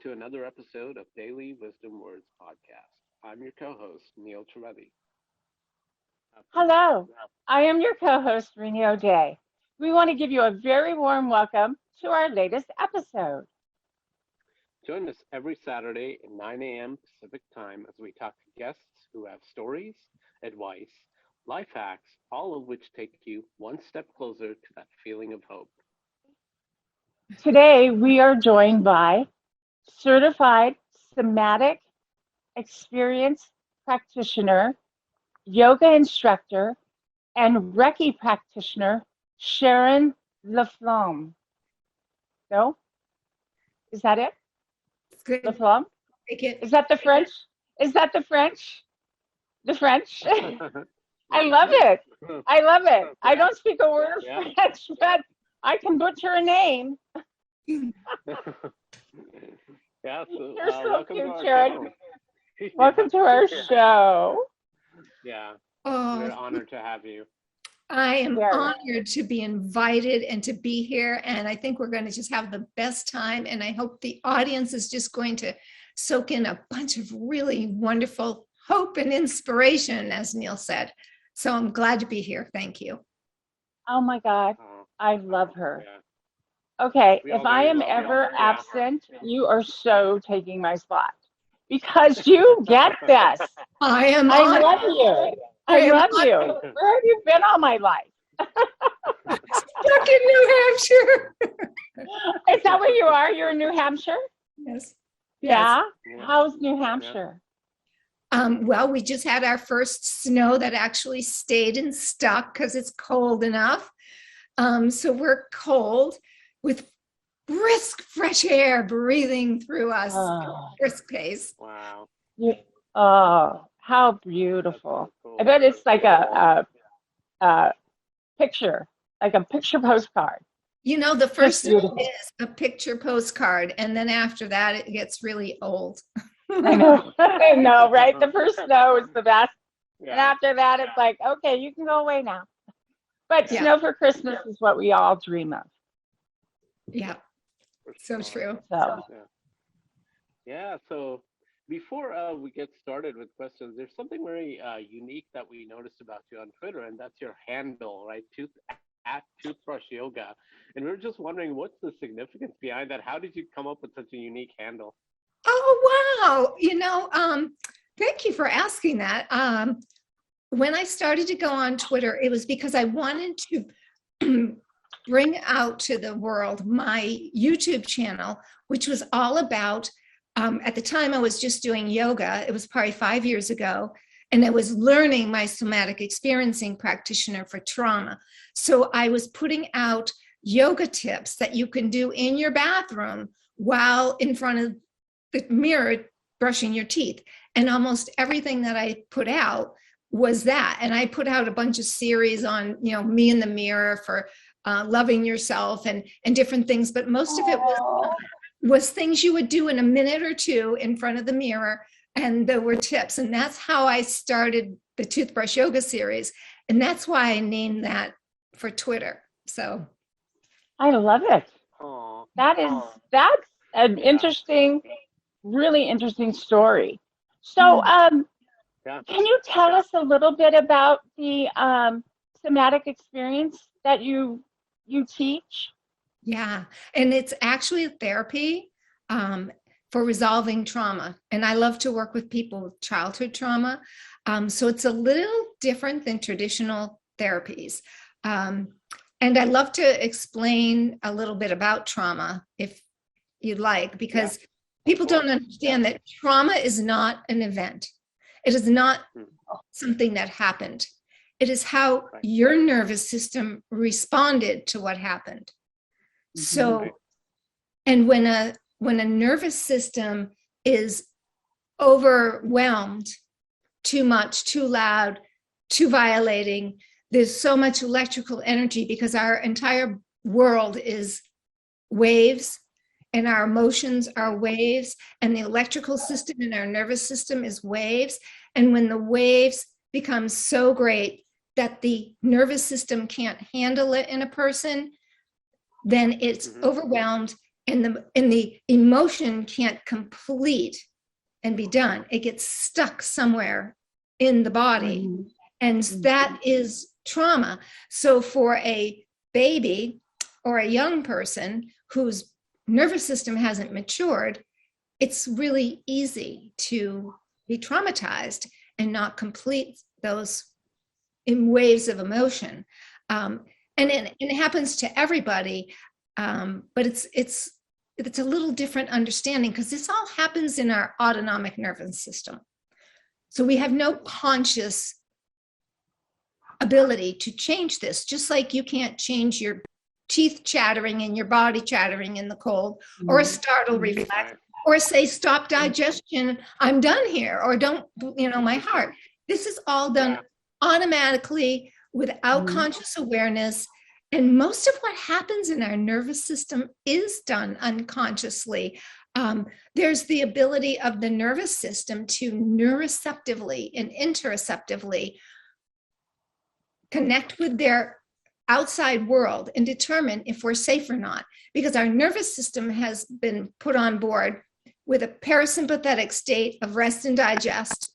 to another episode of Daily Wisdom Words Podcast. I'm your co-host, Neil Trivedi. Hello, I am your co-host, Renee O'Day. We want to give you a very warm welcome to our latest episode. Join us every Saturday at 9 a.m. Pacific Time as we talk to guests who have stories, advice, life hacks, all of which take you one step closer to that feeling of hope. Today, we are joined by certified somatic experience practitioner, yoga instructor, and Reiki practitioner, Sharon Laflamme. No? Is that it? It's good. Laflamme? Take it. Is that the French? Is that the French? The French? I love it. I love it. I don't speak a word of French, but I can butcher a name. Yeah, so, You're so welcome cute, to our Sharon. show. Welcome to our show. Yeah, Oh, we're honored to have you. I am Very. honored to be invited and to be here. And I think we're going to just have the best time. And I hope the audience is just going to soak in a bunch of really wonderful hope and inspiration, as Neil said. So I'm glad to be here. Thank you. Oh my God, I love her. Yeah. Okay, We all if I very am well, ever yeah. absent, you are so taking my spot because you get this. I am I honored. love you. I love you. Where have you been all my life? Stuck in New Hampshire. Is that where you are? You're in New Hampshire? Yes. Yeah? Yeah. How's New Hampshire? Well, we just had our first snow that actually stayed and stuck because it's cold enough. So we're cold with brisk fresh air breathing through us at a brisk pace. Wow. Oh, how beautiful. Cool. I bet it's like a picture, like a picture postcard. You know, the first Just beautiful. is a picture postcard, and then after that, it gets really old. I know. I know, right? The first snow is the best. Yeah. And after that, it's like, okay, you can go away now. But Yeah. snow for Christmas is what we all dream of. Yeah, For so sure. true. So, Yeah, so before we get started with questions, there's something very unique that we noticed about you on Twitter, and that's your handle, right? At Toothbrush Yoga. And we were just wondering, what's the significance behind that? How did you come up with such a unique handle? Oh, wow. You know, thank you for asking that. When I started to go on Twitter, it was because I wanted to bring out to the world my YouTube channel, which was all about, at the time I was just doing yoga. It was probably 5 years ago. And I was learning my somatic experiencing practitioner for trauma. So I was putting out yoga tips that you can do in your bathroom while in front of the mirror brushing your teeth. And almost everything that I put out was that. And I put out a bunch of series on, you know, me in the mirror for loving yourself and different things. But most of it was things you would do in a minute or two in front of the mirror. And there were tips. And that's how I started the Toothbrush Yoga series. And that's why I named that for Twitter. So I love it. Oh, That's an interesting, really interesting story. So, yeah. can you tell us a little bit about the somatic experience that you teach? yeah, and it's actually a therapy for resolving trauma. And I love to work with people with childhood trauma. So it's a little different than traditional therapies. And I love to explain a little bit about trauma if you'd like, because people don't understand that trauma is not an event. It is not something that happened. It is how your nervous system responded to what happened. So, and when a nervous system is overwhelmed, too much, too loud, too violating, there's so much electrical energy because our entire world is waves and our emotions are waves and the electrical system in our nervous system is waves. And when the waves become so great that the nervous system can't handle it in a person, then it's overwhelmed and the emotion can't complete and be done. It gets stuck somewhere in the body. Mm-hmm. And that is trauma. So for a baby or a young person whose nervous system hasn't matured, it's really easy to be traumatized and not complete those in waves of emotion. And it happens to everybody, but it's a little different understanding because this all happens in our autonomic nervous system. So we have no conscious ability to change this, just like you can't change your teeth chattering and your body chattering in the cold, or a startle reflex, or say stop digestion, I'm done here, or don't, my heart. This is all done automatically without conscious awareness. And most of what happens in our nervous system is done unconsciously. There's the ability of the nervous system to neuroceptively and interoceptively connect with their outside world and determine if we're safe or not, because our nervous system has been put on board with a parasympathetic state of rest and digest,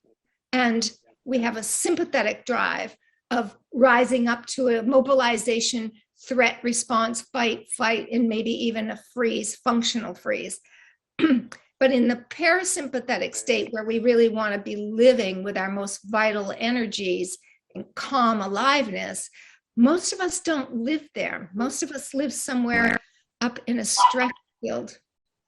and we have a sympathetic drive of rising up to a mobilization, threat response, fight, and maybe even a freeze, functional freeze. But in the parasympathetic state, where we really want to be living with our most vital energies and calm aliveness, most of us don't live there. Most of us live somewhere up in a stress-filled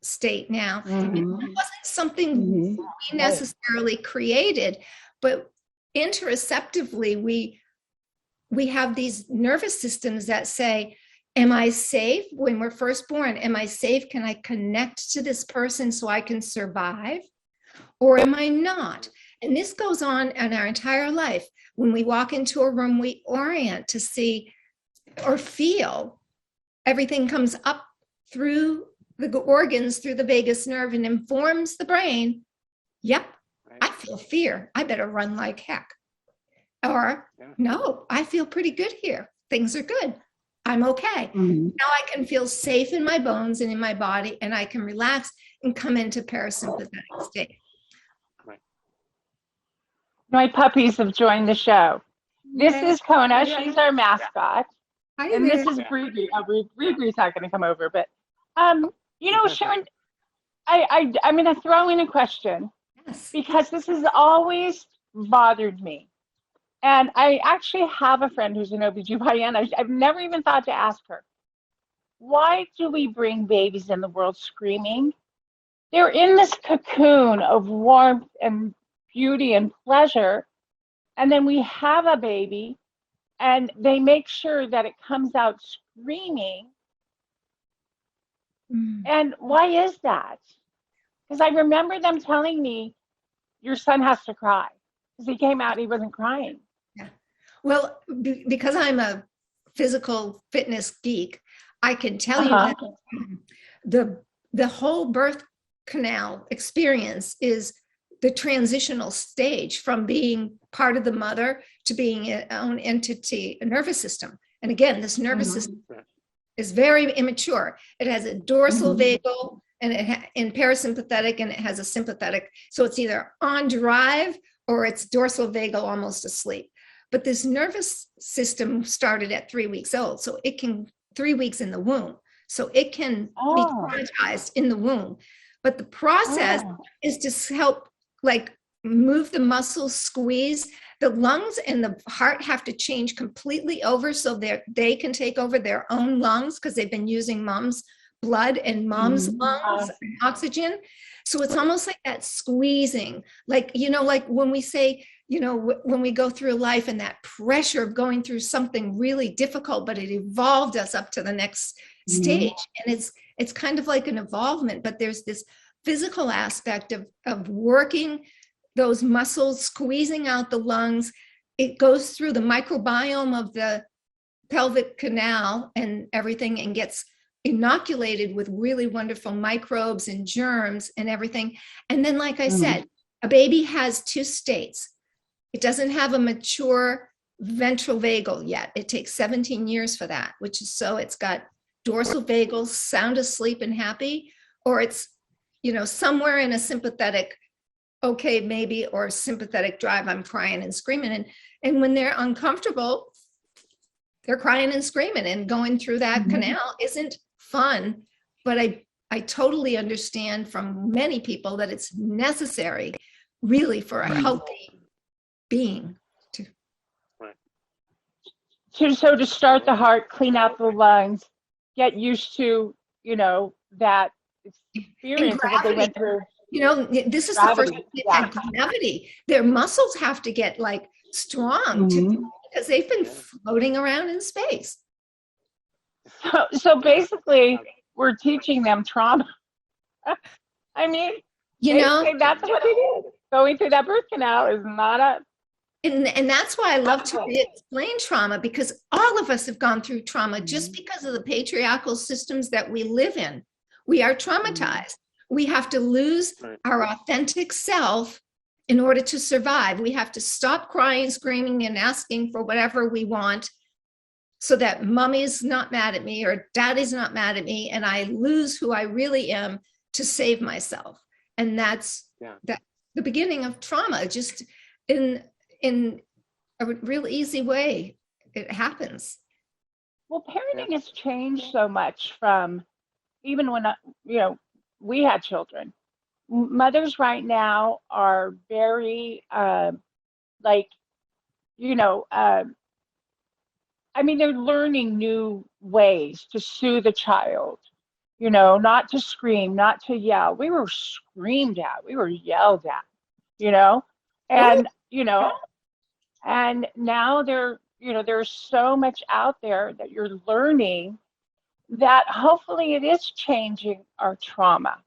state now. It wasn't something we necessarily created, but interoceptively, we have these nervous systems that say, am I safe when we're first born? Am I safe? Can I connect to this person so I can survive? Or am I not? And this goes on in our entire life. When we walk into a room, we orient to see or feel. Everything comes up through the organs, through the vagus nerve, and informs the brain. Yep, I feel fear. I better run like heck. Or, no, I feel pretty good here. Things are good. I'm okay. Now I can feel safe in my bones and in my body, and I can relax and come into parasympathetic state. My puppies have joined the show. This is Kona. She's our mascot. Hi, and this is Bree. Bree's not going to come over, but Sharon, I'm going to throw in a question because this has always bothered me. And I actually have a friend who's an OBGYN. I've never even thought to ask her, why do we bring babies in the world screaming? They're in this cocoon of warmth and beauty and pleasure, and then we have a baby and they make sure that it comes out screaming. And why is that? Because I remember them telling me your son has to cry because he came out, he wasn't crying. Well, because I'm a physical fitness geek, I can tell you that the whole birth canal experience is the transitional stage from being part of the mother to being its own entity, a nervous system. And again, this nervous system is very immature. It has a dorsal vagal and in parasympathetic, and it has a sympathetic. So it's either on drive or it's dorsal vagal, almost asleep. But this nervous system started at 3 weeks old. So it can, 3 weeks in the womb. So it can be traumatized in the womb. But the process is to help move the muscles, squeeze. The lungs and the heart have to change completely over so that they can take over their own lungs because they've been using mom's blood and mom's lungs and oxygen. So it's almost like that squeezing, like when we say, when we go through life and that pressure of going through something really difficult, but it evolved us up to the next stage. And it's kind of like an evolvement, but there's this physical aspect of working those muscles, squeezing out the lungs. It goes through the microbiome of the pelvic canal and everything and gets inoculated with really wonderful microbes and germs and everything. And then, like I said, a baby has two states. It doesn't have a mature ventral vagal yet. It takes 17 years for that, which is so it's got dorsal vagal, sound asleep and happy, or it's, somewhere in a sympathetic, okay, maybe, or sympathetic drive, I'm crying and screaming. And when they're uncomfortable, they're crying and screaming, and going through that canal isn't fun. But I totally understand from many people that it's necessary, really, for a healthy being. So to start the heart, clean out the lungs, get used to, that experience of what they went through. This is gravity. The first time they've had gravity. Their muscles have to get strong because they've been floating around in space. So basically, we're teaching them trauma. I mean, that's what it is. Going through that birth canal is not a. And that's why I love to explain trauma, because all of us have gone through trauma just because of the patriarchal systems that we live in. We are traumatized. We have to lose our authentic self in order to survive. We have to stop crying, screaming, and asking for whatever we want so that mommy's not mad at me or daddy's not mad at me, and I lose who I really am to save myself. And that's the beginning of trauma, just in a real easy way. It happens. Well, parenting has changed so much from even when, we had children. Mothers right now are very, they're learning new ways to soothe a child, not to scream, not to yell. We were screamed at, we were yelled at, and, and now there's so much out there that you're learning that hopefully it is changing our trauma.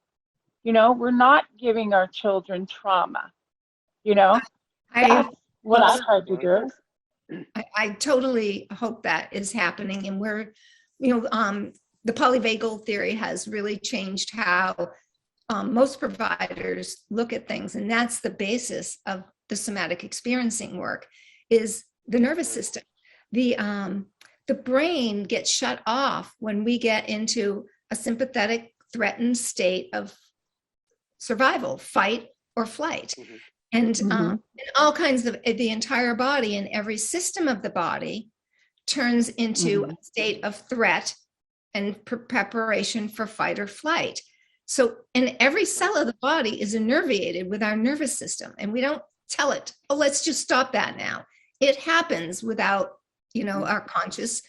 We're not giving our children trauma. That's what I tried to do. I totally hope that is happening. And we're, the polyvagal theory has really changed how most providers look at things. And that's the basis of the somatic experiencing work, is the nervous system. The brain gets shut off when we get into a sympathetic, threatened state of survival, fight or flight. And all kinds of the entire body and every system of the body turns into a state of threat and preparation for fight or flight. So, and every cell of the body is innervated with our nervous system, and we don't tell it, oh, let's just stop that now. It happens without, our conscious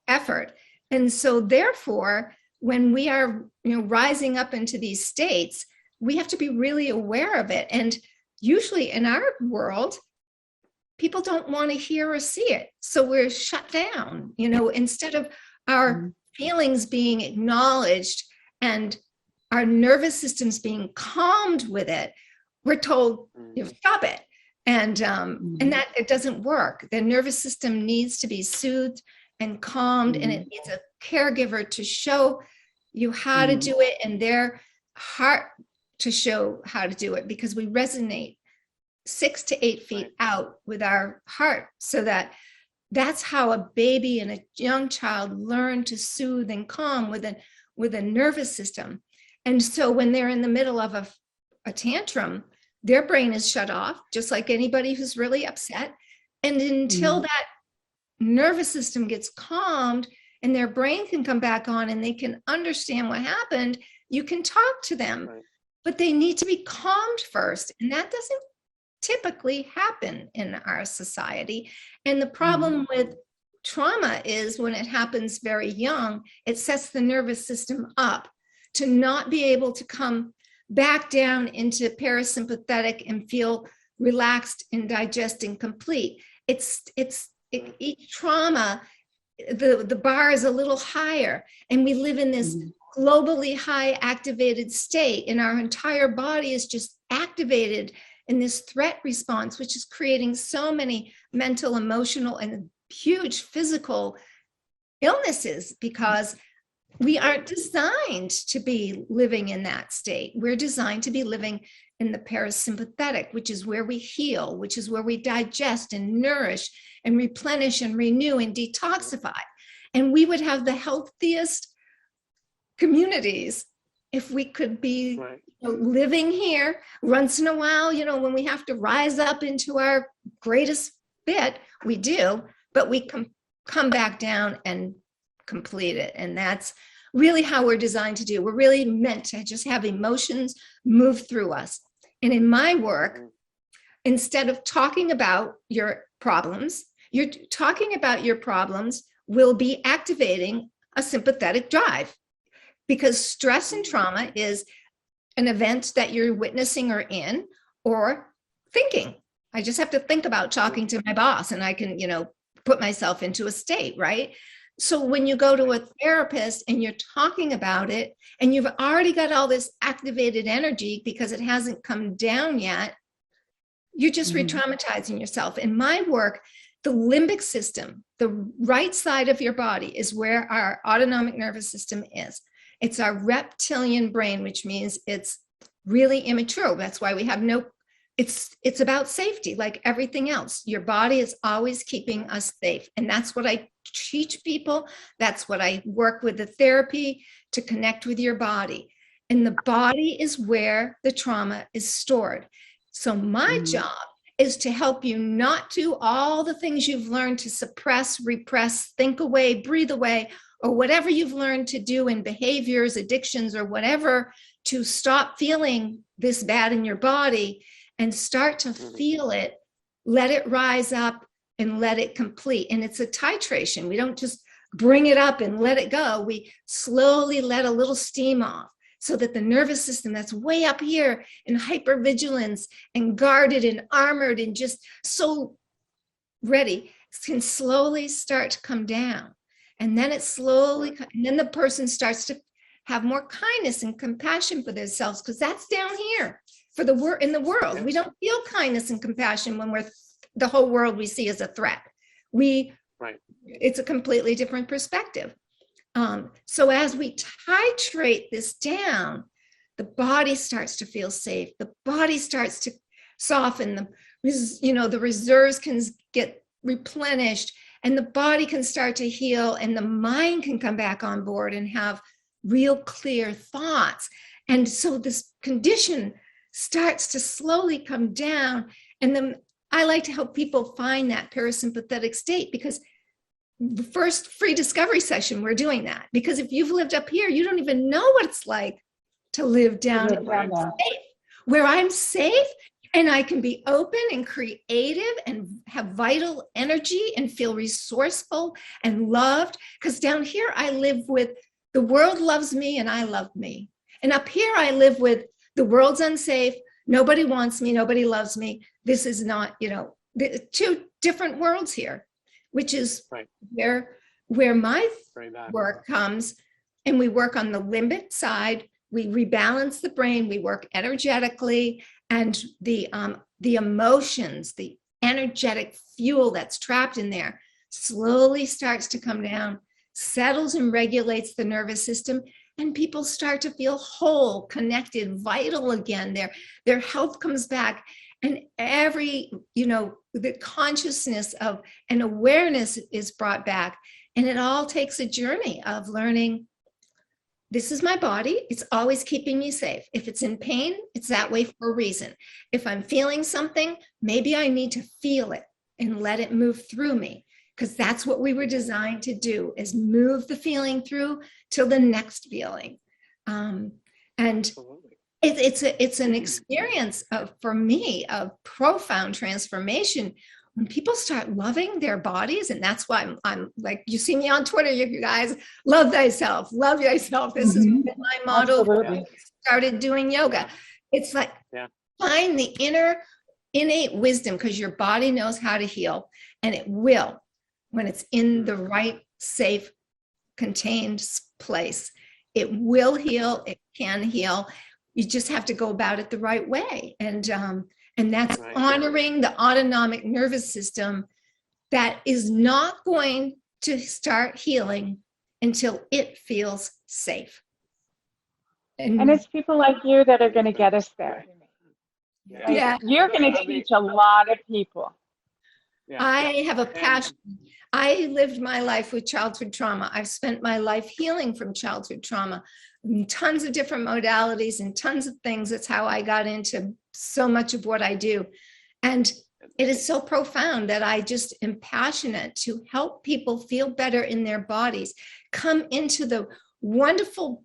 effort. And so therefore, when we are, rising up into these states, we have to be really aware of it. And usually in our world, people don't want to hear or see it. So we're shut down, instead of our feelings being acknowledged and our nervous systems being calmed with it, we're told, stop it. And that it doesn't work. The nervous system needs to be soothed and calmed, and it needs a caregiver to show you how to do it, and their heart to show how to do it, because we resonate 6 to 8 feet out with our heart. So that's how a baby and a young child learn to soothe and calm with a nervous system. And so when they're in the middle of a tantrum, their brain is shut off, just like anybody who's really upset. And until that nervous system gets calmed and their brain can come back on and they can understand what happened, you can talk to them. But they need to be calmed first. And that doesn't typically happen in our society. And the problem with trauma is when it happens very young, it sets the nervous system up to not be able to come back down into parasympathetic and feel relaxed and digesting complete. Each trauma, the bar is a little higher, and we live in this globally high activated state, and our entire body is just activated in this threat response, which is creating so many mental, emotional, and huge physical illnesses, because we aren't designed to be living in that state. We're designed to be living in the parasympathetic, which is where we heal, which is where we digest and nourish and replenish and renew and detoxify. And we would have the healthiest communities if we could be living here once in a while, when we have to rise up into our greatest bit, we do, but we come back down and complete it. And that's really how we're designed to do. We're really meant to just have emotions move through us. And in my work, instead of talking about your problems, you're talking about your problems will be activating a sympathetic drive, because stress and trauma is an event that you're witnessing or in, or thinking. I just have to think about talking to my boss and I can, put myself into a state, right? So when you go to a therapist and you're talking about it and you've already got all this activated energy because it hasn't come down yet, you're just re-traumatizing yourself. In my work, the limbic system, the right side of your body, is where our autonomic nervous system is. It's our reptilian brain, which means it's really immature. That's why we have it's about safety, like everything else. Your body is always keeping us safe. And that's what I teach people. That's what I work with the therapy, to connect with your body. And the body is where the trauma is stored. So my job is to help you not do all the things you've learned to suppress, repress, think away, breathe away, or whatever you've learned to do in behaviors, addictions, or whatever, to stop feeling this bad in your body and start to feel it, let it rise up and let it complete. And it's a titration. We don't just bring it up and let it go. We slowly let a little steam off so that the nervous system that's way up here in hypervigilance and guarded and armored and just so ready can slowly start to come down. And then and then the person starts to have more kindness and compassion for themselves, because that's down here in the world. We don't feel kindness and compassion when the whole world we see as a threat. It's a completely different perspective. So as we titrate this down, the body starts to feel safe. The body starts to soften. The reserves can get replenished, and the body can start to heal, and the mind can come back on board and have real clear thoughts. And so this condition starts to slowly come down. And then I like to help people find that parasympathetic state, because the first free discovery session, we're doing that. Because if you've lived up here, you don't even know what it's like to live down where I'm safe and I can be open and creative and have vital energy and feel resourceful and loved. Because down here, I live with the world loves me and I love me. And up here, I live with the world's unsafe. Nobody wants me. Nobody loves me. This is not, the two different worlds here, which is where my work comes. And we work on the limbic side. We rebalance the brain. We work energetically, and the emotions, the energetic fuel that's trapped in there slowly starts to come down, settles and regulates the nervous system, and people start to feel whole, connected, vital again. Their health comes back, and the consciousness of an awareness is brought back. And it all takes a journey of learning, this is my body. It's always keeping me safe. If it's in pain, it's that way for a reason. If I'm feeling something, maybe I need to feel it and let it move through me, because that's what we were designed to do, is move the feeling through till the next feeling. And it's an experience for me of profound transformation when people start loving their bodies. And that's why I'm like, you see me on Twitter, you guys, love thyself, love yourself. This has been my motto. Started doing yoga. It's like, find the innate wisdom, because your body knows how to heal, and it will, when it's in the right, safe, contained place. It will heal. It can heal. You just have to go about it the right way. And that's honoring the autonomic nervous system that is not going to start healing until it feels safe. And it's people like you that are going to get us there. Yeah. You're going to teach a lot of people. I have a passion. I lived my life with childhood trauma. I've spent my life healing from childhood trauma, tons of different modalities and tons of things. That's how I got into so much of what I do. And it is so profound that I just am passionate to help people feel better in their bodies, come into the wonderful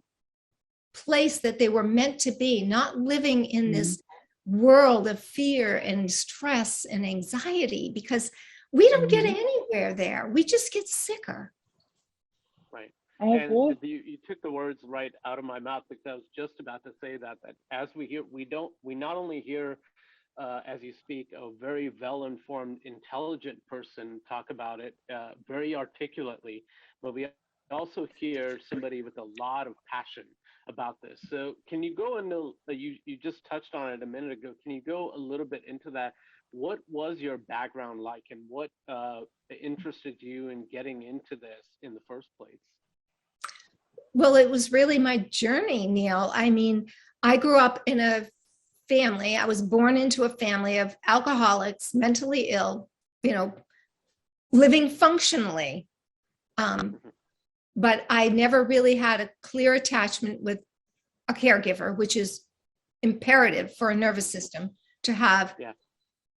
place that they were meant to be, not living in this world of fear and stress and anxiety, because we don't get anywhere there. We just get sicker. Right. I And agree. you took the words right out of my mouth, because I was just about to say that as we hear, we not only hear, as you speak, a very well-informed, intelligent person talk about it very articulately, but we also hear somebody with a lot of passion about this. So can you go into, you just touched on it a minute ago, can you go a little bit into that? What was your background like, and what interested you in getting into this in the first place? Well, it was really my journey, Neil. I mean, I grew up in a family. I was born into a family of alcoholics, mentally ill, living functionally. But I never really had a clear attachment with a caregiver, which is imperative for a nervous system to have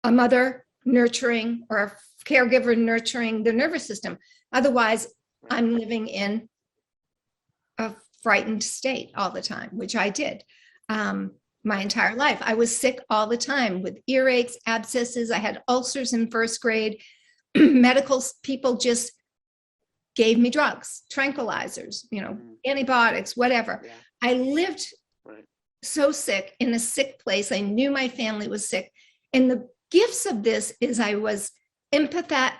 a mother nurturing or a caregiver nurturing the nervous system. Otherwise, I'm living in a frightened state all the time, which I did my entire life. I was sick all the time with earaches, abscesses. I had ulcers in first grade. Medical people just gave me drugs, tranquilizers, antibiotics, whatever. Yeah. I lived so sick in a sick place. I knew my family was sick. And the gifts of this is I was an empath,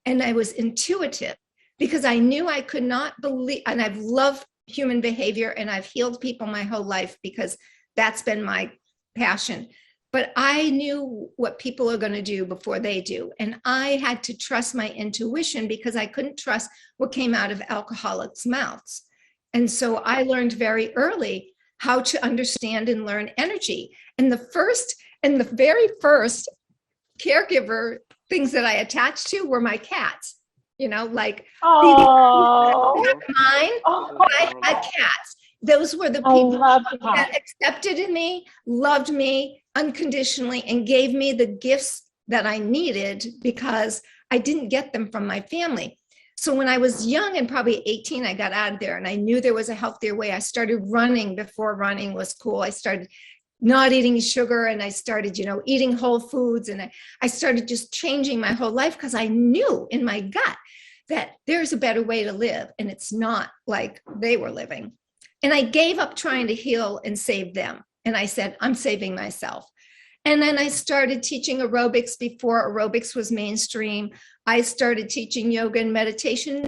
and I was intuitive, because I knew I could not believe, and I've loved human behavior, and I've healed people my whole life because that's been my passion. But I knew what people are going to do before they do. And I had to trust my intuition, because I couldn't trust what came out of alcoholics' mouths. And so I learned very early how to understand and learn energy. And the very first caregiver things that I attached to were my cats. Like mine, I had cats. Those were the people that accepted in me, loved me unconditionally, and gave me the gifts that I needed, because I didn't get them from my family. So when I was young and probably 18, I got out of there, and I knew there was a healthier way. I started running before running was cool. I started not eating sugar, and I started, eating whole foods. And I started just changing my whole life, because I knew in my gut that there's a better way to live, and it's not like they were living. And I gave up trying to heal and save them. And I said, I'm saving myself. And then I started teaching aerobics before aerobics was mainstream. I started teaching yoga and meditation,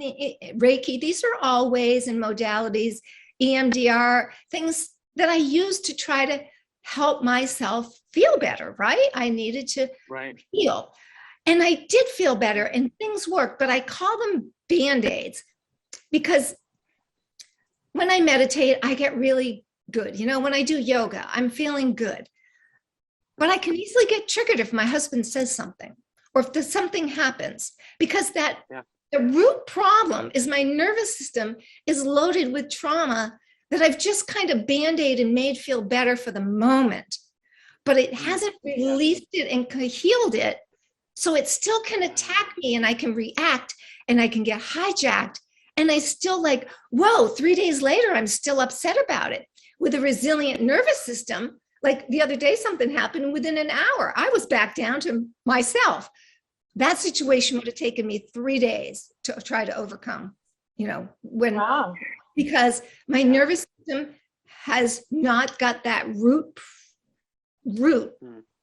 Reiki. These are all ways and modalities, EMDR, things that I used to try to help myself feel better, right? I needed to heal. And I did feel better, and things worked, but I call them Band-Aids, because when I meditate, I get really good. When I do yoga, I'm feeling good. But I can easily get triggered if my husband says something, or if something happens, because the root problem is my nervous system is loaded with trauma that I've just kind of Band-Aid and made feel better for the moment, but it hasn't released it and healed it. So it still can attack me, and I can react, and I can get hijacked. And I still whoa, 3 days later, I'm still upset about it. With a resilient nervous system, like the other day, something happened, within an hour, I was back down to myself. That situation would have taken me 3 days to try to overcome, because my nervous system has not got that root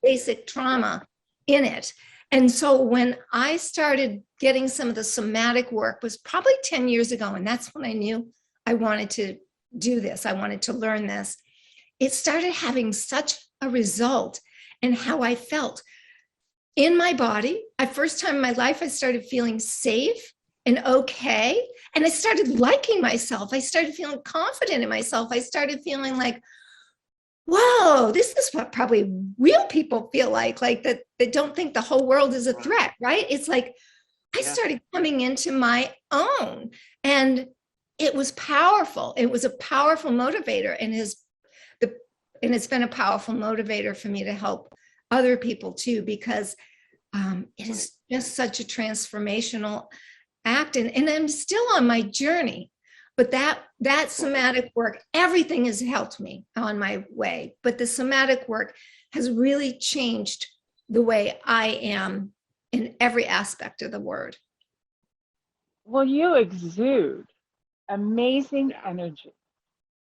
basic trauma in it. And so when I started getting some of the somatic work was probably 10 years ago, and that's when I knew I wanted to do this. I wanted to learn this. It started having such a result in how I felt in my body. At first time in my life, I started feeling safe and okay. And I started liking myself. I started feeling confident in myself. I started feeling like, whoa, this is what probably real people feel like that they don't think the whole world is a threat, right? It's like I started coming into my own, and it was powerful. It was a powerful motivator, and it's been a powerful motivator for me to help other people too, because it is just such a transformational act, and I'm still on my journey. But that somatic work, everything has helped me on my way. But the somatic work has really changed the way I am in every aspect of the word. Well, you exude amazing energy.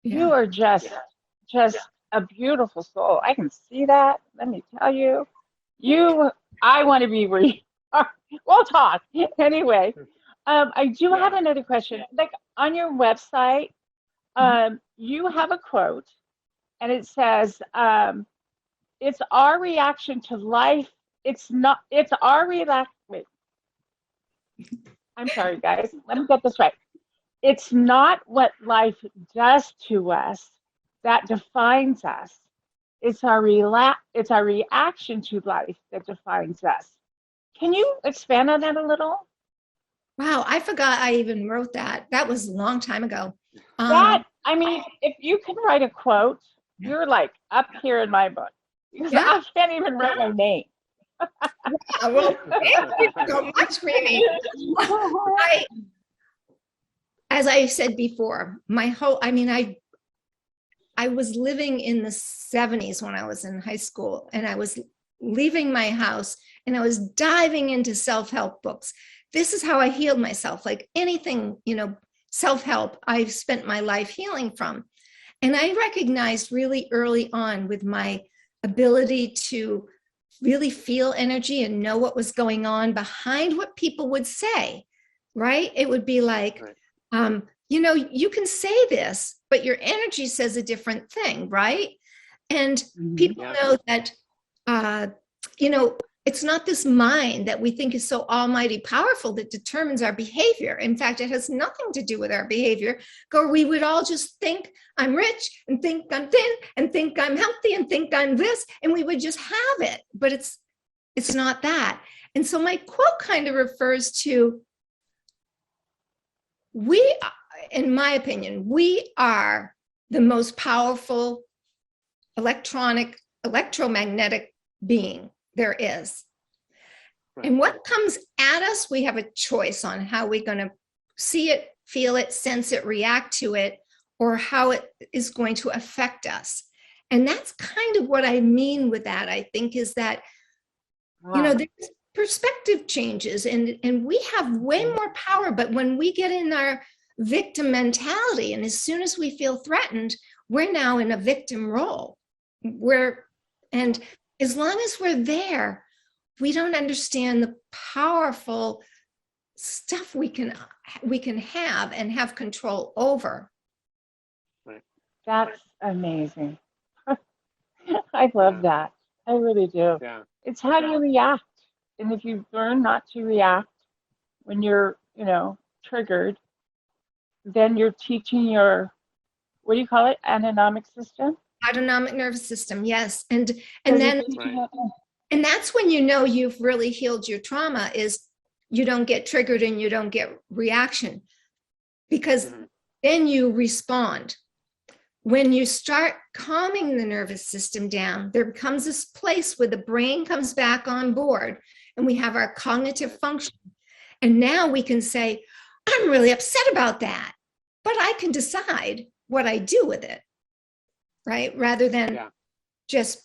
Yeah. You are just a beautiful soul. I can see that. Let me tell you. I want to be where you are. We'll talk. Anyway, I do have another question. Like on your website, you have a quote, and it says, it's our reaction to life. It's our wait. I'm sorry, guys. Let me get this right. It's not what life does to us that defines us. It's our reaction to life that defines us. Can you expand on that a little? Wow, I forgot I even wrote that. That was a long time ago. If you can write a quote, you're like up here in my book. Because I can't even write my name. Well, thank you so much, Mimi. As I said before, I was living in the 70s when I was in high school, and I was leaving my house and I was diving into self-help books. This is how I healed myself. Like anything, self-help, I've spent my life healing from. And I recognized really early on with my ability to really feel energy and know what was going on behind what people would say, right? It would be like, you can say this, but your energy says a different thing, right? And people know that, it's not this mind that we think is so almighty powerful that determines our behavior. In fact, it has nothing to do with our behavior. Or we would all just think I'm rich and think I'm thin and think I'm healthy and think I'm this, and we would just have it. But it's not that. And so my quote kind of refers to, in my opinion, we are the most powerful electromagnetic being there is. Right. And what comes at us, we have a choice on how we're going to see it, feel it, sense it, react to it, or how it is going to affect us. And that's kind of what I mean with that, I think, is that, there's perspective changes and we have way more power. But when we get in our victim mentality, and as soon as we feel threatened, we're now in a victim role. And as long as we're there, we don't understand the powerful stuff we can have and have control over. That's amazing. I love that. I really do. Yeah. It's how you react. And if you learn not to react when you're, triggered, then you're teaching your, what do you call it? Autonomic system? Autonomic nervous system, yes. And that's when you've really healed your trauma, is you don't get triggered and you don't get reaction, because then you respond. When you start calming the nervous system down, there becomes this place where the brain comes back on board and we have our cognitive function. And now we can say, I'm really upset about that, but I can decide what I do with it, right? Rather than just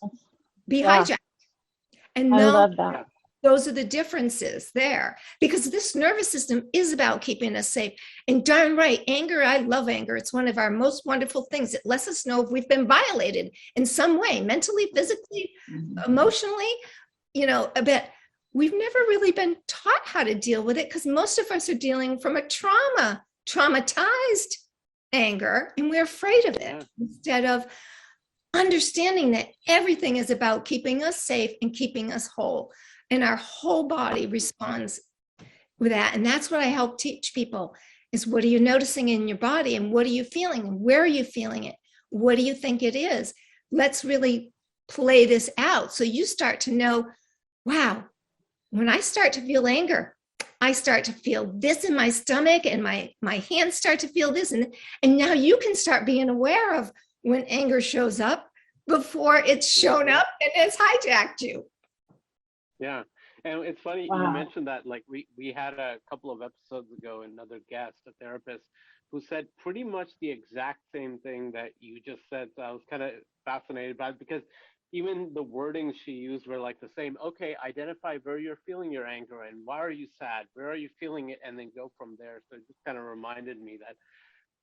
be hijacked. And I love that. Those are the differences there, because this nervous system is about keeping us safe. And darn right, anger, I love anger. It's one of our most wonderful things. It lets us know if we've been violated in some way, mentally, physically, emotionally, a bit. We've never really been taught how to deal with it, because most of us are dealing from a traumatized anger, and we're afraid of it instead of understanding that everything is about keeping us safe and keeping us whole. And our whole body responds with that. And that's what I help teach people, is what are you noticing in your body, and what are you feeling, and where are you feeling it? What do you think it is? let's really play this out. So you start to know, wow, when I start to feel anger, I start to feel this in my stomach, and my hands start to feel this. And now you can start being aware of when anger shows up before it's shown up and has hijacked you. Yeah. And it's funny, you mentioned that, like, we had a couple of episodes ago, another guest, a therapist, who said pretty much the exact same thing that you just said. So I was kind of fascinated by it, because even the wording she used were like the same. Okay, identify where you're feeling your anger and why are you sad? Where are you feeling it? And then go from there. So it just kind of reminded me that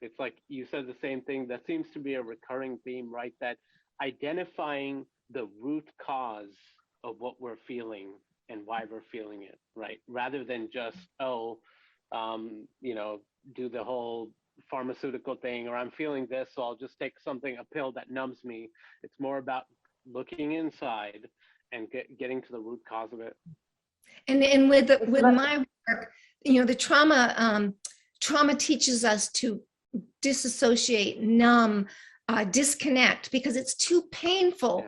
it's like you said the same thing. That seems to be a recurring theme, right? That identifying the root cause of what we're feeling and why we're feeling it, right? Rather than just, do the whole pharmaceutical thing, or I'm feeling this, so I'll just take something, a pill that numbs me. It's more about looking inside and getting to the root cause of it. And with my work, the trauma teaches us to disassociate, numb, disconnect, because it's too painful.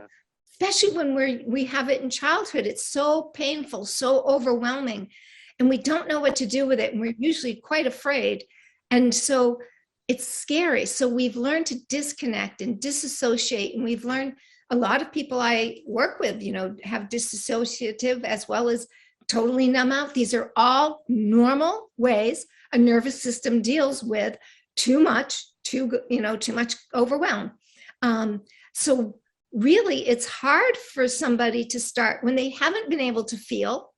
Especially when we have it in childhood. It's so painful, so overwhelming, and we don't know what to do with it. And we're usually quite afraid. And so it's scary. So we've learned to disconnect and disassociate. And we've learned, a lot of people I work with, have dissociative as well as totally numb out. These are all normal ways a nervous system deals with too much overwhelm. So really, it's hard for somebody to start when they haven't been able to feel.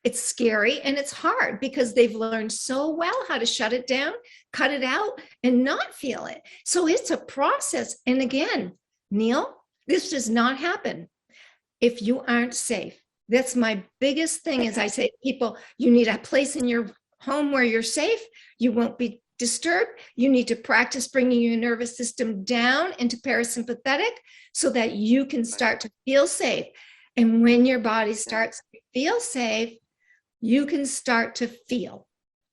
It's scary and it's hard because they've learned so well how to shut it down, cut it out, and not feel it. So it's a process. And again, Neil, this does not happen if you aren't safe. That's my biggest thing. Is I say to people, you need a place in your home where you're safe. You won't be disturbed. You need to practice bringing your nervous system down into parasympathetic so that you can start to feel safe. And when your body starts to feel safe, you can start to feel.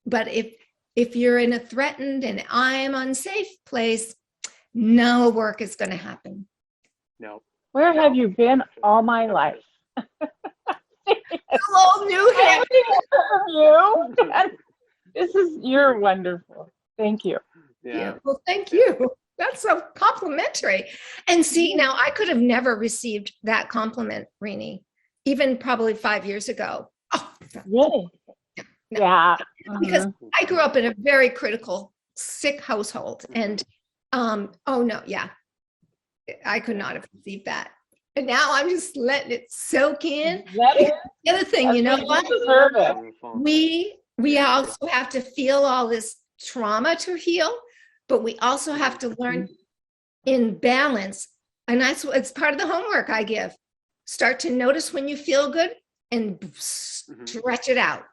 But if you're in a threatened and I'm unsafe place, no work is going to happen. No. Where have you been all my life? Hello, New Hampshire. You're wonderful. Thank you. Yeah. Well, thank you. That's so complimentary. And see, now I could have never received that compliment, Rini, even probably 5 years ago. Oh, really? No. Yeah. Because I grew up in a very critical, sick household. And I could not have received that. And now I'm just letting it soak in. The other thing, you know what? We also have to feel all this trauma to heal, but we also have to learn in balance. And it's part of the homework I give. Start to notice when you feel good and stretch it out.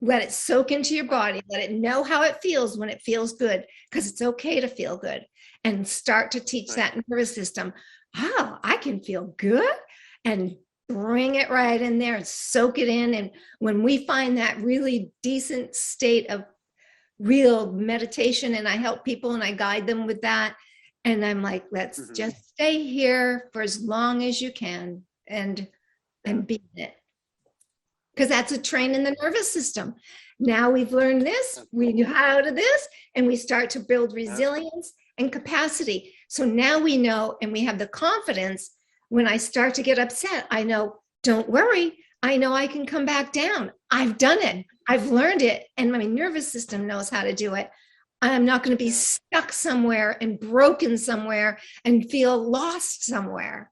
Let it soak into your body. Let it know how it feels when it feels good, because it's okay to feel good. And start to teach that nervous system, I can feel good, and bring it right in there and soak it in. And when we find that really decent state of real meditation, and I help people and I guide them with that, and I'm like, let's just stay here for as long as you can and be in it. Because that's a train in the nervous system. Now we've learned this, we know how to this, and we start to build resilience and capacity. So now we know, and we have the confidence. When I start to get upset, I know, don't worry. I know I can come back down. I've done it. I've learned it. And my nervous system knows how to do it. I'm not going to be stuck somewhere and broken somewhere and feel lost somewhere.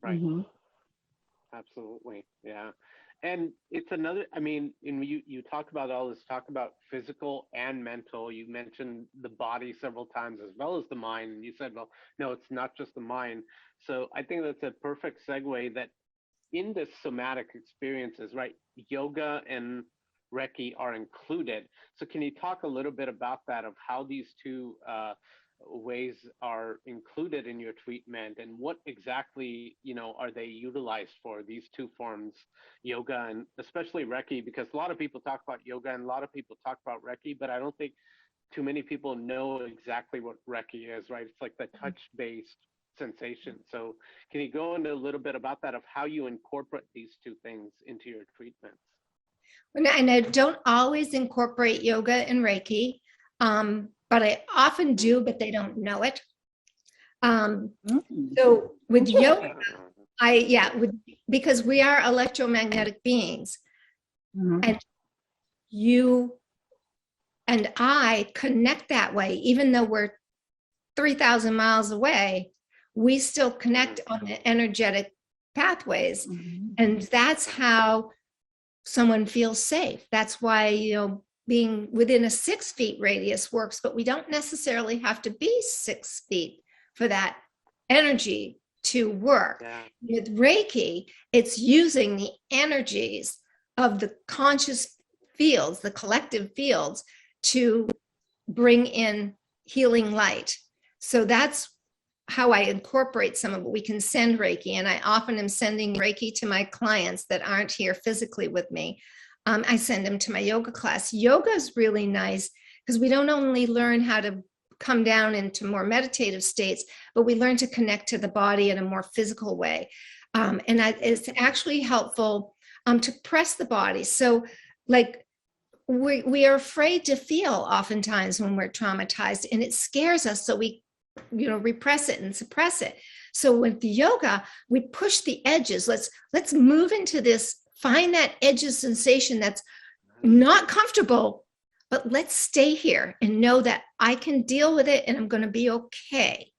Right. Absolutely. Yeah. And it's another, you talk about all this, talk about physical and mental. You mentioned the body several times as well as the mind. And you said, well, no, it's not just the mind. So I think that's a perfect segue that in the somatic experiences, right, yoga and Reiki are included. So can you talk a little bit about that, of how these two ways are included in your treatment, and what exactly, are they utilized for, these two forms, yoga and especially Reiki? Because a lot of people talk about yoga and a lot of people talk about Reiki, but I don't think too many people know exactly what Reiki is, right? It's like the touch-based sensation. So can you go into a little bit about that, of how you incorporate these two things into your treatments? And I don't always incorporate yoga and Reiki, but I often do, but they don't know it. So with yoga, because we are electromagnetic beings, and you and I connect that way, even though we're 3,000 miles away, we still connect on the energetic pathways. And that's how someone feels safe. That's why, being within a 6 feet radius works, but we don't necessarily have to be 6 feet for that energy to work. Yeah. With Reiki, it's using the energies of the conscious fields, the collective fields, to bring in healing light. So that's how I incorporate some of it. We can send Reiki, and I often am sending Reiki to my clients that aren't here physically with me. I send them to my yoga class. Yoga is really nice because we don't only learn how to come down into more meditative states, but we learn to connect to the body in a more physical way. And it's actually helpful to press the body. So like we are afraid to feel oftentimes when we're traumatized, and it scares us. So we repress it and suppress it. So with the yoga, we push the edges. Let's move into this, find that edge of sensation that's not comfortable, but let's stay here and know that I can deal with it and I'm going to be okay.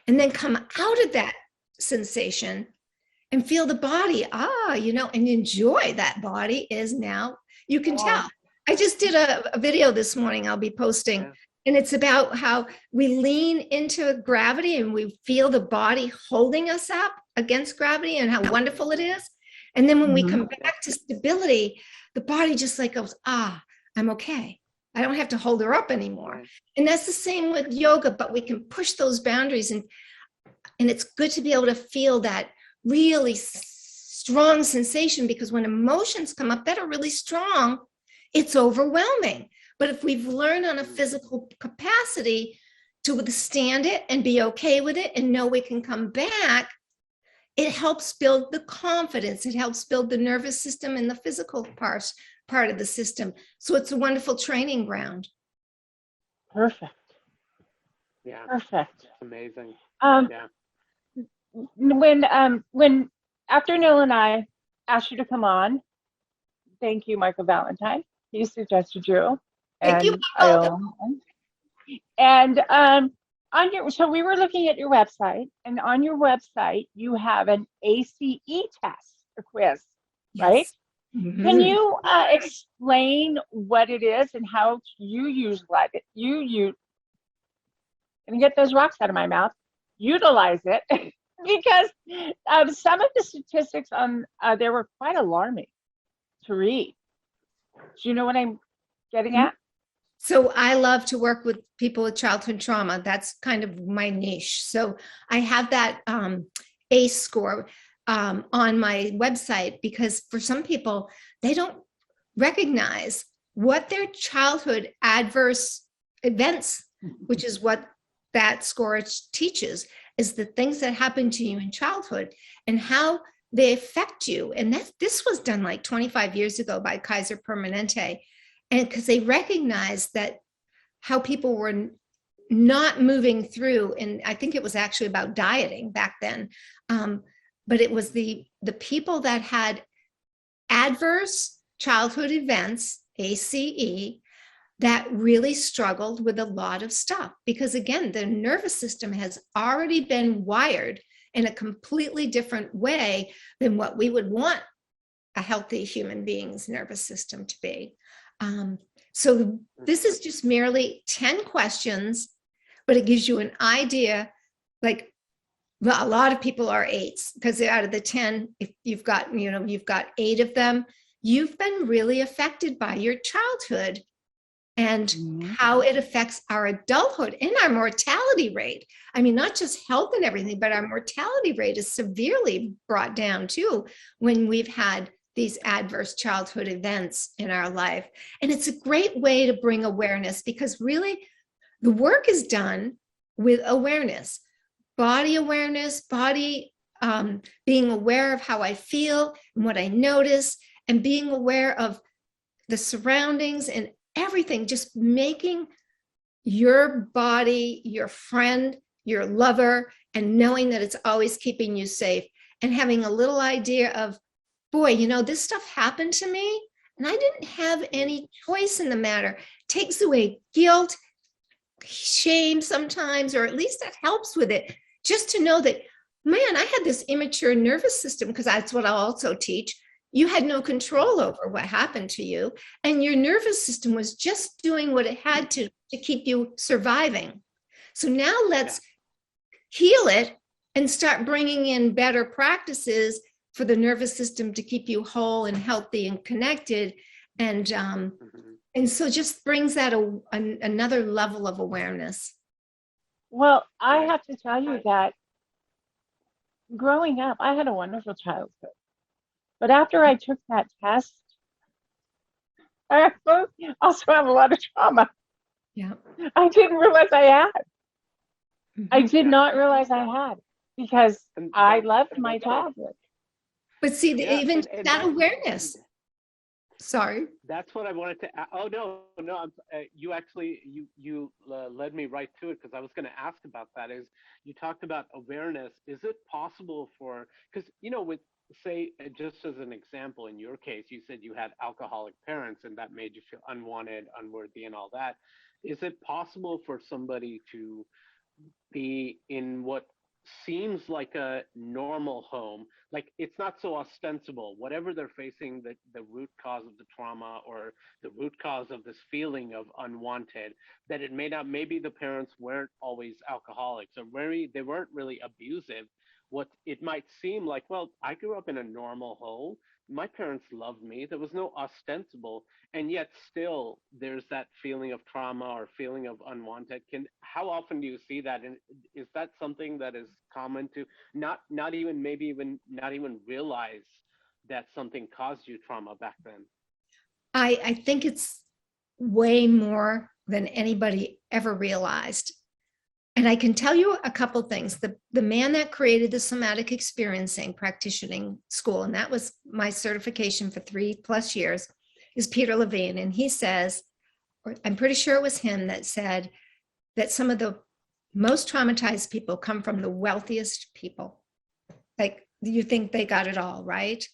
And then come out of that sensation and feel the body, and enjoy that body is now, you can tell. I just did a video this morning I'll be posting. Yeah. And it's about how we lean into gravity and we feel the body holding us up against gravity and how wonderful it is. And then when we come back to stability, the body just like goes, I'm okay. I don't have to hold her up anymore. And that's the same with yoga, but we can push those boundaries. And it's good to be able to feel that really strong sensation, because when emotions come up that are really strong, it's overwhelming. But if we've learned on a physical capacity to withstand it and be okay with it and know we can come back, it helps build the confidence. It helps build the nervous system and the physical part of the system. So it's a wonderful training ground. Perfect. Yeah. Perfect. Amazing. When after Neil and I asked you to come on, thank you, Michael Valentine. He suggested you. Thank you. So we were looking at your website, and on your website you have an ACE test, a quiz, right? Mm-hmm. Can you explain what it is and how you use it? You let me get those rocks out of my mouth. Utilize it because some of the statistics on there were quite alarming to read. Do you know what I'm getting at? So I love to work with people with childhood trauma. That's kind of my niche. So I have that ACE score on my website, because for some people, they don't recognize what their childhood adverse events, which is what that score teaches, is the things that happen to you in childhood and how they affect you. And this was done like 25 years ago by Kaiser Permanente. And because they recognized that how people were not moving through, and I think it was actually about dieting back then, but it was the people that had adverse childhood events, ACE, that really struggled with a lot of stuff. Because again, the nervous system has already been wired in a completely different way than what we would want a healthy human being's nervous system to be. So this is just merely 10 questions, but it gives you an idea. Like, well, a lot of people are 8s, because out of the 10, if you've got 8 of them, you've been really affected by your childhood and how it affects our adulthood and our mortality rate. I mean, not just health and everything, but our mortality rate is severely brought down too when we've had these adverse childhood events in our life. And it's a great way to bring awareness, because really the work is done with awareness. body awareness, being aware of how I feel and what I notice, and being aware of the surroundings and everything, just making your body your friend, your lover, and knowing that it's always keeping you safe, and having a little idea of, boy, this stuff happened to me and I didn't have any choice in the matter. Takes away guilt, shame sometimes, or at least that helps with it. Just to know that, man, I had this immature nervous system, because that's what I'll also teach. You had no control over what happened to you, and your nervous system was just doing what it had to keep you surviving. So now let's heal it and start bringing in better practices for the nervous system to keep you whole and healthy and connected. And so just brings that another level of awareness. Well, I have to tell you that growing up, I had a wonderful childhood. But after I took that test, I also have a lot of trauma. Yeah. I didn't realize I had. I did not realize I had, because I loved my childhood. But see, even that awareness. Sorry. That's what I wanted to. Oh no, you actually led me right to it, because I was going to ask about that. Is you talked about awareness. Is it possible for, because with, say, just as an example, in your case, you said you had alcoholic parents and that made you feel unwanted, unworthy, and all that. Is it possible for somebody to be in what seems like a normal home, like it's not so ostensible, whatever they're facing, the root cause of the trauma or the root cause of this feeling of unwanted, that it may not, maybe the parents weren't always alcoholics, or they weren't really abusive. What it might seem like, well, I grew up in a normal home, my parents loved me, there was no ostensible, and yet still there's that feeling of trauma or feeling of unwanted. How often do you see that, and is that something that is common to not even realize that something caused you trauma back then? I think it's way more than anybody ever realized. And I can tell you a couple things. The man that created the Somatic Experiencing Practitioning School, and that was my certification for 3+ years, is Peter Levine. And he says, or I'm pretty sure it was him that said, that some of the most traumatized people come from the wealthiest people. Like, you think they got it all, right?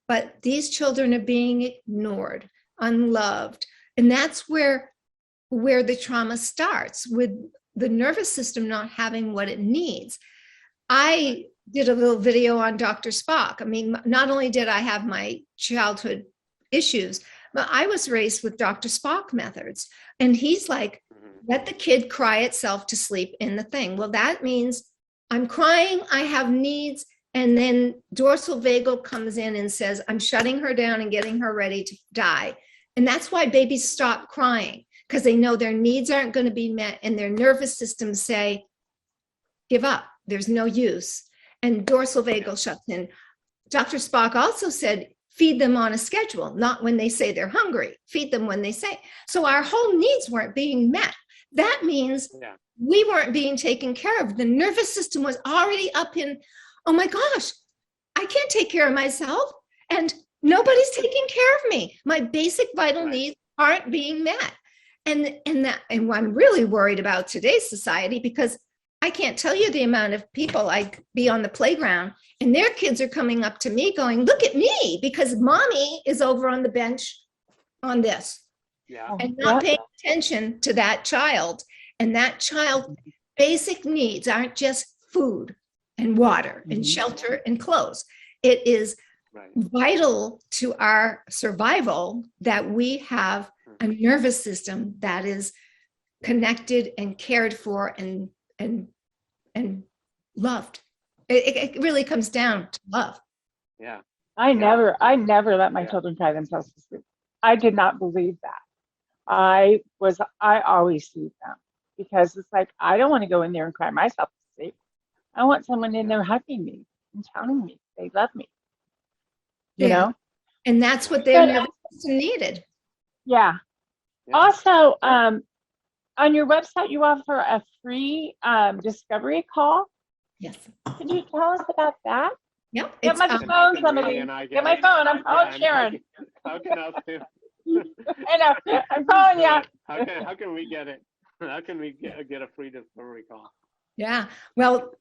But these children are being ignored, unloved. And that's where the trauma starts, with the nervous system not having what it needs. I did a little video on Dr. Spock. I mean, not only did I have my childhood issues, but I was raised with Dr. Spock methods. And he's like, let the kid cry itself to sleep in the thing. Well, that means I'm crying, I have needs, and then dorsal vagal comes in and says, I'm shutting her down and getting her ready to die. And that's why babies stop crying, because they know their needs aren't going to be met, and their nervous systems say, give up, there's no use. And dorsal vagal shuts in. Dr. Spock also said, feed them on a schedule, not when they say they're hungry, feed them when they say. So our whole needs weren't being met. That means we weren't being taken care of. The nervous system was already up in, oh my gosh, I can't take care of myself, and nobody's taking care of me. My basic vital needs aren't being met. And what I'm really worried about today's society, because I can't tell you the amount of people I be on the playground and their kids are coming up to me going, look at me, because mommy is over on the bench on this. And not paying attention to that child. And that child's basic needs aren't just food and water and shelter and clothes. It is vital to our survival that we have a nervous system that is connected and cared for and loved. It really comes down to love. Yeah. I never let my children cry themselves to sleep. I did not believe that. I always soothed them, because it's like, I don't want to go in there and cry myself to sleep. I want someone in there hugging me and telling me they love me. You know? And that's what their nervous system needed. Yeah. Also, on your website, you offer a free discovery call. Yes. Could you tell us about that? Yep. Get my phone, somebody. Get my phone. I'm calling Sharon. How can us too? I know. I'm calling you. How can we get it? How can we get a free discovery call? Yeah. Well,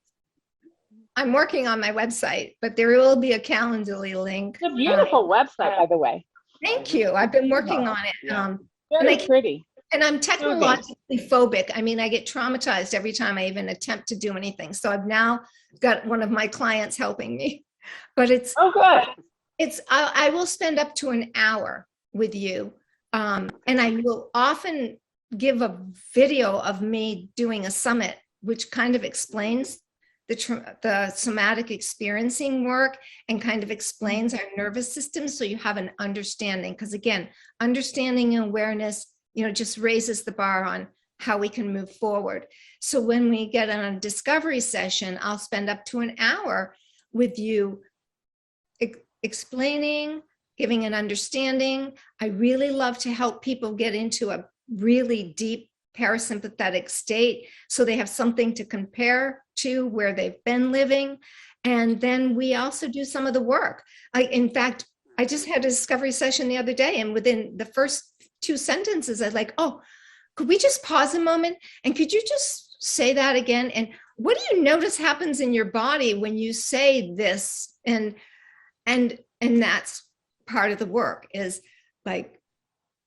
I'm working on my website, but there will be a Calendly link. It's a beautiful website, by the way. Thank you. I've been working on it. Yeah. Very pretty. And I'm technologically phobic. I mean, I get traumatized every time I even attempt to do anything. So I've now got one of my clients helping me. But it's good. I will spend up to an hour with you. And I will often give a video of me doing a summit, which kind of explains the somatic experiencing work and kind of explains our nervous system. So you have an understanding, because again, understanding and awareness, just raises the bar on how we can move forward. So when we get on a discovery session, I'll spend up to an hour with you explaining, giving an understanding. I really love to help people get into a really deep parasympathetic state so they have something to compare to where they've been living. And then we also do some of the work. In fact, I just had a discovery session the other day, and within the first 2 sentences, I was like, oh, could we just pause a moment? And could you just say that again? And what do you notice happens in your body when you say this? And that's part of the work, is like,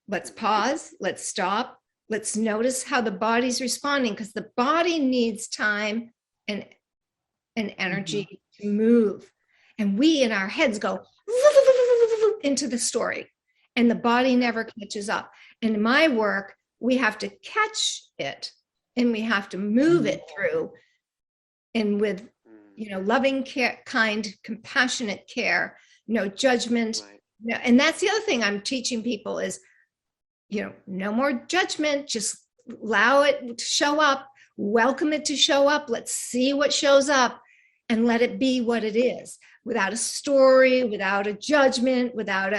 let's pause, let's stop, let's notice how the body's responding, because the body needs time and energy to move. And we in our heads go into the story, and the body never catches up. In my work, we have to catch it, and we have to move it through, and with loving care, kind, compassionate care, no judgment. Right. And that's the other thing I'm teaching people is, no more judgment, just allow it to show up, welcome it to show up. Let's see what shows up and let it be what it is, without a story, without a judgment, without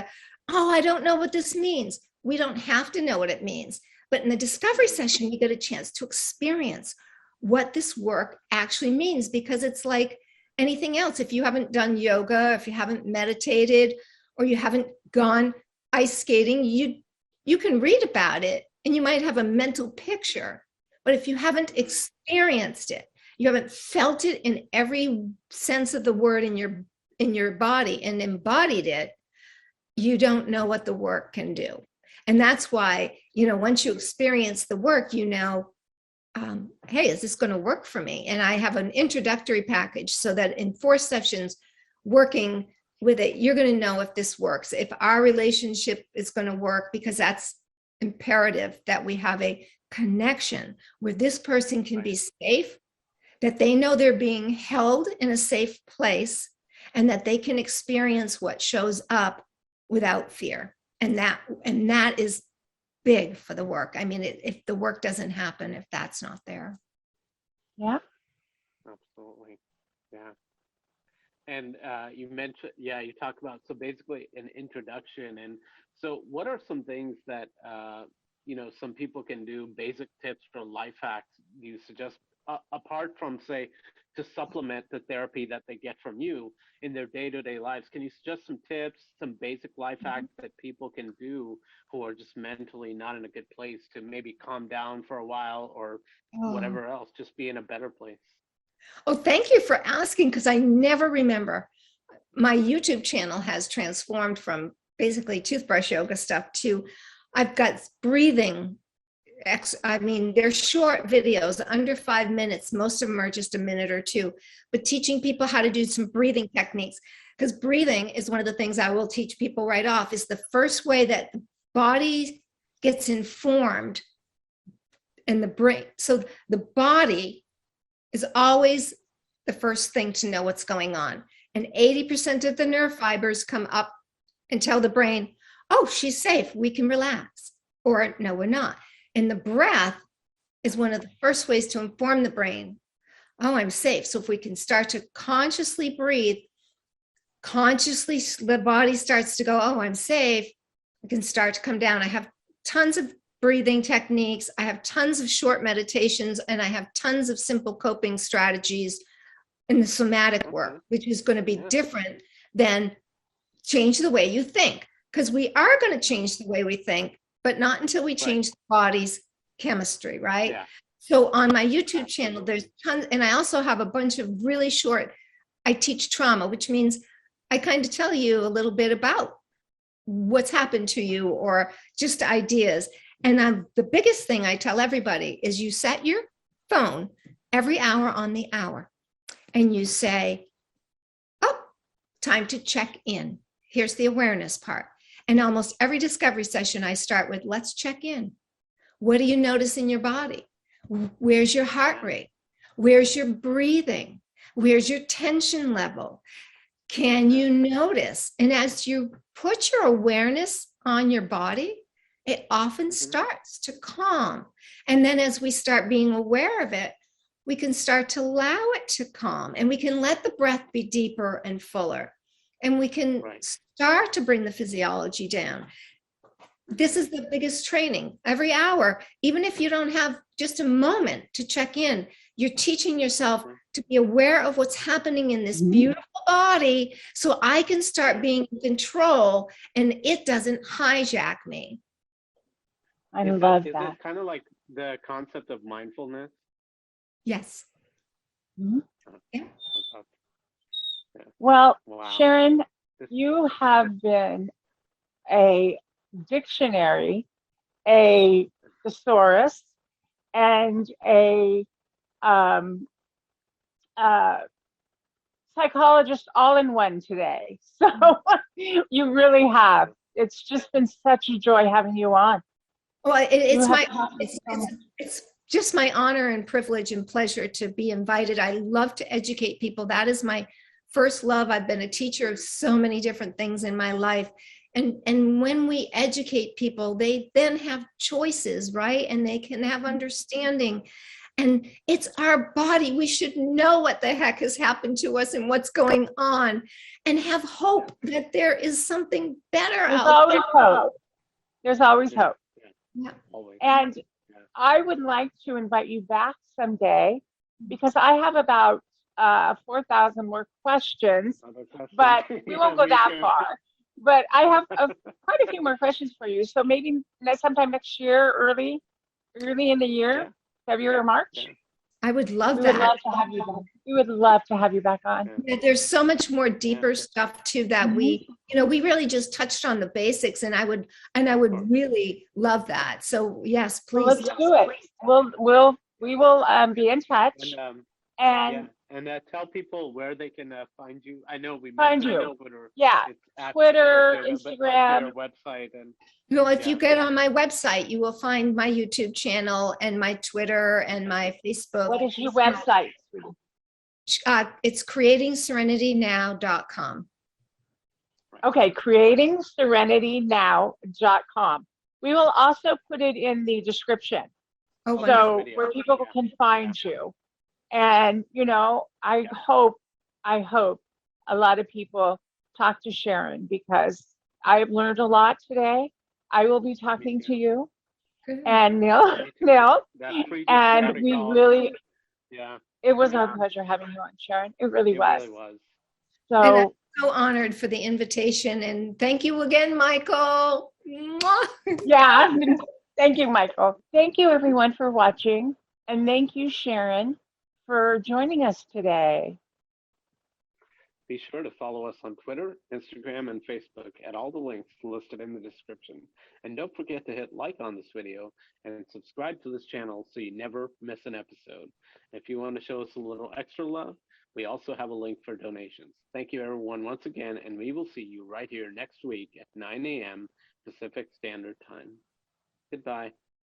I don't know what this means. We don't have to know what it means. But in the discovery session, you get a chance to experience what this work actually means, because it's like anything else. If you haven't done yoga, if you haven't meditated, or you haven't gone ice skating, you can read about it and you might have a mental picture. But if you haven't experienced it, you haven't felt it in every sense of the word in your body and embodied it, you don't know what the work can do. And that's why, once you experience the work, hey, is this going to work for me? And I have an introductory package so that in 4 sessions working with it, you're going to know if this works, if our relationship is going to work, because that's imperative that we have a connection where this person can be safe, that they know they're being held in a safe place, and that they can experience what shows up without fear. And that is big for the work. I mean, if the work doesn't happen, if that's not there. Yeah. Absolutely. Yeah. And you mentioned, you talk about, so basically an introduction. And so what are some things that, some people can do, basic tips for life hacks you suggest, apart from, say, to supplement the therapy that they get from you in their day-to-day lives? Can you suggest some tips, some basic life hacks that people can do who are just mentally not in a good place, to maybe calm down for a while, or whatever else, just be in a better place? Oh, thank you for asking, because I never remember. My YouTube channel has transformed from basically toothbrush yoga stuff to, I've got breathing. I mean, they're short videos, under 5 minutes. Most of them are just a minute or 2, but teaching people how to do some breathing techniques, because breathing is one of the things I will teach people right off. Is the first way that the body gets informed and the brain. So the body is always the first thing to know what's going on. And 80% of the nerve fibers come up and tell the brain, oh, she's safe, we can relax. Or no, we're not. And the breath is one of the first ways to inform the brain, oh, I'm safe. So if we can start to consciously breathe, consciously the body starts to go, oh, I'm safe, we can start to come down. I have tons of breathing techniques. I have tons of short meditations, and I have tons of simple coping strategies in the somatic work, which is going to be different than change the way you think. Because we are going to change the way we think, but not until we change the body's chemistry, right? Yeah. So on my YouTube channel, there's tons, and I also have a bunch of really short, I teach trauma, which means I kind of tell you a little bit about what's happened to you or just ideas. And the biggest thing I tell everybody is you set your phone every hour on the hour and you say, oh, time to check in. Here's the awareness part. And almost every discovery session, I start with, let's check in. What do you notice in your body? Where's your heart rate? Where's your breathing? Where's your tension level? Can you notice? And as you put your awareness on your body, it often starts to calm. And then as we start being aware of it, we can start to allow it to calm, and we can let the breath be deeper and fuller. And we can start to bring the physiology down. This is the biggest training. Every hour, even if you don't have just a moment to check in, you're teaching yourself to be aware of what's happening in this beautiful body so I can start being in control and it doesn't hijack me. I love Is that. it kind of like the concept of mindfulness? Yes. Mm-hmm. Yeah. Well, Wow. Sharon, you have been a dictionary, a thesaurus, and a psychologist all in one today. So you really have. It's just been such a joy having you on. Well, it's just my honor and privilege and pleasure to be invited. I love to educate people. That is my first love. I've been a teacher of so many different things in my life. And when we educate people, they then have choices, right? And they can have understanding. And it's our body. We should know what the heck has happened to us and what's going on and have hope that there is something better There's out always there. hope. There's always hope. Yeah. And I would like to invite you back someday because I have about 4,000 more questions, but we won't go that far. But I have quite a few more questions for you. So maybe sometime next year, early in the year, February or March. I would love We that. would love to have you back. We would love to have you back on. Yeah, there's so much more deeper stuff too that we really just touched on the basics, and I would really love that. So yes, please. Well, let's do it. We will be in touch. And tell people where they can find you. I know we find mentioned you. Twitter. Yeah, Twitter, Instagram. Their website and. Well, if you get on my website, you will find my YouTube channel and my Twitter and my Facebook. What is your website? It's creatingserenitynow.com. Okay, creatingserenitynow.com. We will also put it in the description, so where people can find you. And I hope a lot of people talk to Sharon because I've learned a lot today. I will be talking to you and Neil, and we really, it was our pleasure having you on, Sharon. It really was. So, and I'm so honored for the invitation, and thank you again, Michael. Yeah, thank you, Michael. Thank you, everyone, for watching, and thank you, Sharon, for joining us today. Be sure to follow us on Twitter, Instagram, and Facebook at all the links listed in the description. And don't forget to hit like on this video and subscribe to this channel so you never miss an episode. If you want to show us a little extra love, we also have a link for donations. Thank you, everyone, once again, and we will see you right here next week at 9 a.m. Pacific Standard Time. Goodbye.